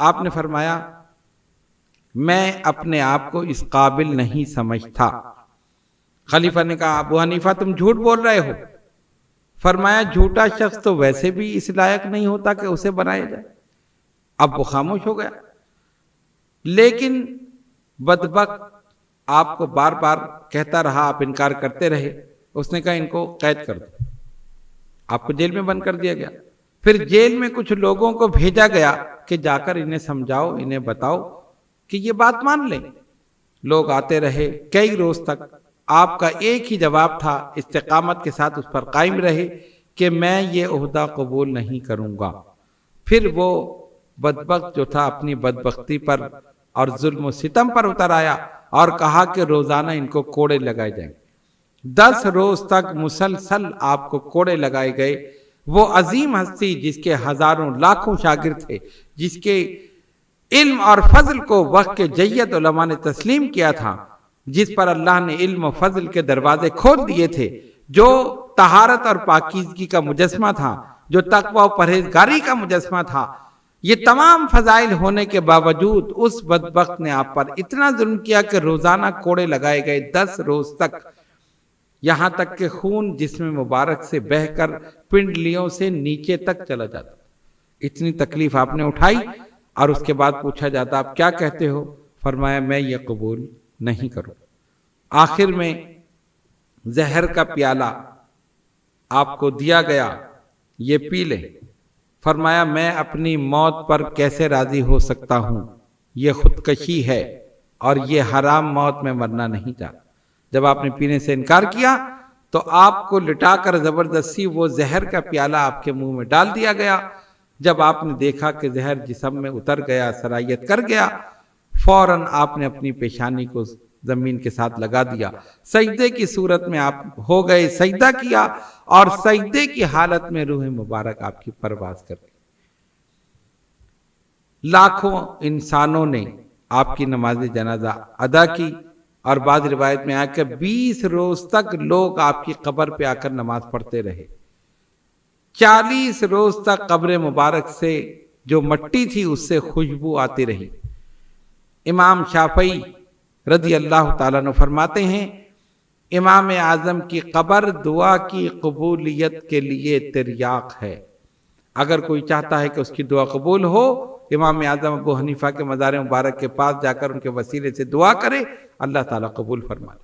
آپ نے فرمایا میں اپنے آپ کو اس قابل نہیں سمجھتا۔ خلیفہ نے کہا ابو حنیفہ تم جھوٹ بول رہے ہو۔ فرمایا جھوٹا شخص تو ویسے بھی اس لائق نہیں ہوتا کہ اسے بنایا جائے۔ اب وہ خاموش ہو گیا، لیکن بدبخت آپ کو بار بار کہتا رہا، آپ انکار کرتے رہے۔ اس نے کہا ان کو قید کر دو۔ آپ کو جیل میں بند کر دیا گیا۔ پھر جیل میں کچھ لوگوں کو بھیجا گیا کہ جا کر انہیں سمجھاؤ، انہیں بتاؤ کہ یہ بات مان لیں۔ لوگ آتے رہے کئی روز تک، آپ کا ایک ہی جواب تھا، استقامت کے ساتھ اس پر قائم رہے کہ میں یہ عہدہ قبول نہیں کروں گا۔ پھر وہ بدبخت جو تھا اپنی بدبختی پر اور ظلم و ستم پر اتر آیا اور کہا کہ روزانہ ان کو کوڑے لگائے جائیں۔ 10 روز تک مسلسل آپ کو کوڑے لگائے گئے۔ وہ عظیم ہستی جس کے ہزاروں لاکھوں شاگرد تھے، جس کے علم اور فضل کو وقت کے جید علماء نے تسلیم کیا تھا، جس پر اللہ نے علم و فضل کے دروازے کھول دیے تھے، جو طہارت اور پاکیزگی کا مجسمہ تھا، جو تقوی و پرہیزگاری کا مجسمہ تھا، یہ تمام فضائل ہونے کے باوجود اس بدبخت نے آپ پر اتنا ظلم کیا کہ روزانہ کوڑے لگائے گئے 10 روز تک۔ یہاں تک کہ خون جسم مبارک سے بہہ کر پنڈلیوں سے نیچے تک چلا جاتا. اتنی تکلیف آپ نے اٹھائی اور اس کے بعد پوچھا جاتا آپ کیا کہتے ہو؟ فرمایا میں یہ قبول نہیں کروں. آخر میں زہر کا پیالہ آپ کو دیا گیا، یہ پی لیں. فرمایا میں اپنی موت پر کیسے راضی ہو سکتا ہوں، یہ خودکشی ہے اور یہ حرام موت میں مرنا نہیں چاہتا. جب آپ نے پینے سے انکار کیا تو آپ کو لٹا کر زبردستی وہ زہر کا پیالہ آپ کے منہ میں ڈال دیا گیا. جب آپ نے دیکھا کہ زہر جسم میں اتر گیا، سرایت کر گیا، فوراً آپ نے اپنی پیشانی کو زمین کے ساتھ لگا دیا. سجدے کی صورت میں آپ ہو گئے، سجدہ کیا اور سجدے کی حالت میں روح مبارک آپ کی پرواز کر گئی. لاکھوں انسانوں نے آپ کی نماز جنازہ ادا کی اور بعض روایت میں آیا کہ 20 روز تک لوگ آپ کی قبر پہ آ کر نماز پڑھتے رہے. 40 روز تک قبر مبارک سے جو مٹی تھی اس سے خوشبو آتی رہی. امام شافعی رضی اللہ تعالیٰ عنہ فرماتے ہیں امام اعظم کی قبر دعا کی قبولیت کے لیے تریاق ہے. اگر کوئی چاہتا ہے کہ اس کی دعا قبول ہو، امام اعظم ابو حنیفہ کے مزار مبارک کے پاس جا کر ان کے وسیلے سے دعا کرے، اللہ تعالیٰ قبول فرما لے.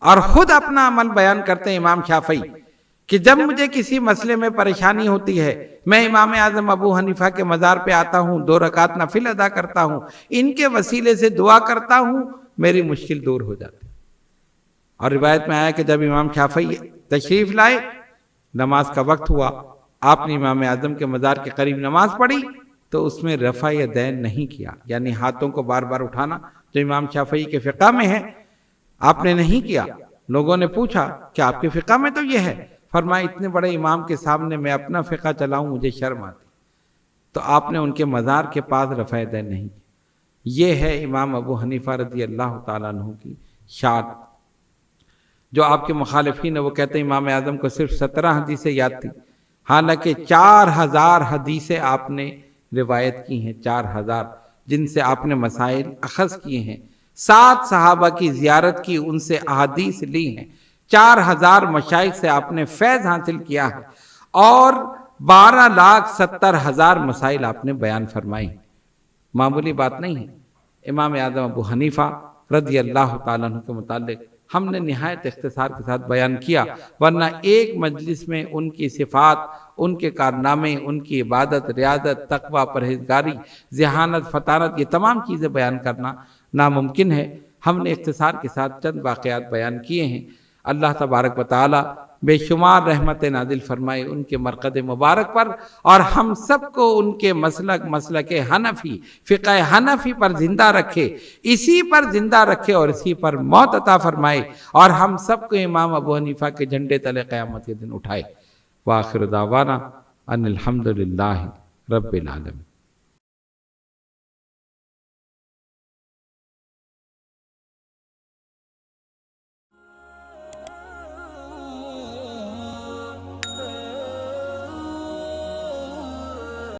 اور خود اپنا عمل بیان کرتے ہیں امام شافعی کہ جب مجھے کسی مسئلے میں پریشانی ہوتی ہے میں امام اعظم ابو حنیفہ کے مزار پہ آتا ہوں، 2 رکعت نفل ادا کرتا ہوں، ان کے وسیلے سے دعا کرتا ہوں، میری مشکل دور ہو جاتی. اور روایت میں آیا کہ جب امام شافعی تشریف لائے، نماز کا وقت ہوا، آپ نے امام اعظم کے مزار کے قریب نماز پڑھی تو اس میں رفع یدین نہیں کیا، یعنی ہاتھوں کو بار بار اٹھانا جو امام شافعی کے فقہ میں ہے آپ نے نہیں کیا. لوگوں نے پوچھا کہ آپ کے فقہ میں تو یہ ہے. فرمایا اتنے بڑے امام کے سامنے میں اپنا فقہ چلاؤں مجھے شرم آتی. تو آپ نے ان کے مزار کے پاس رفع یدین نہیں کی. یہ ہے امام ابو حنیفہ رضی اللہ تعالیٰ عنہ کی شان. جو آپ کے مخالفین ہیں وہ کہتے ہیں امام اعظم کو صرف 17 حدیثیں یاد تھی، حالانکہ 4000 حدیثیں آپ نے روایت کی ہیں، 4000 جن سے آپ نے مسائل اخذ کیے ہیں. 7 صحابہ کی زیارت کی، ان سے احادیث لی ہیں. 4000 مشائخ سے آپ نے فیض حاصل کیا ہے اور 12,70,000 مسائل آپ نے بیان فرمائی. معمولی بات نہیں ہے. امام اعظم ابو حنیفہ رضی اللہ تعالیٰ عنہ کے متعلق ہم نے نہایت اختصار کے ساتھ بیان کیا، ورنہ ایک مجلس میں ان کی صفات، ان کے کارنامے، ان کی عبادت، ریاضت، تقوی، پرہیزگاری، ذہانت، فطانت، یہ تمام چیزیں بیان کرنا ناممکن ہے. ہم نے اختصار کے ساتھ چند واقعات بیان کیے ہیں. اللہ تبارک و تعالی بے شمار رحمت نازل فرمائے ان کے مرقد مبارک پر، اور ہم سب کو ان کے مسلک حنفی، فقہ حنفی پر زندہ رکھے، اسی پر زندہ رکھے اور اسی پر موت عطا فرمائے، اور ہم سب کو امام ابو حنیفہ کے جھنڈے تلے قیامت کے دن اٹھائے. وآخر دعوانا ان الحمدللہ رب العالمین.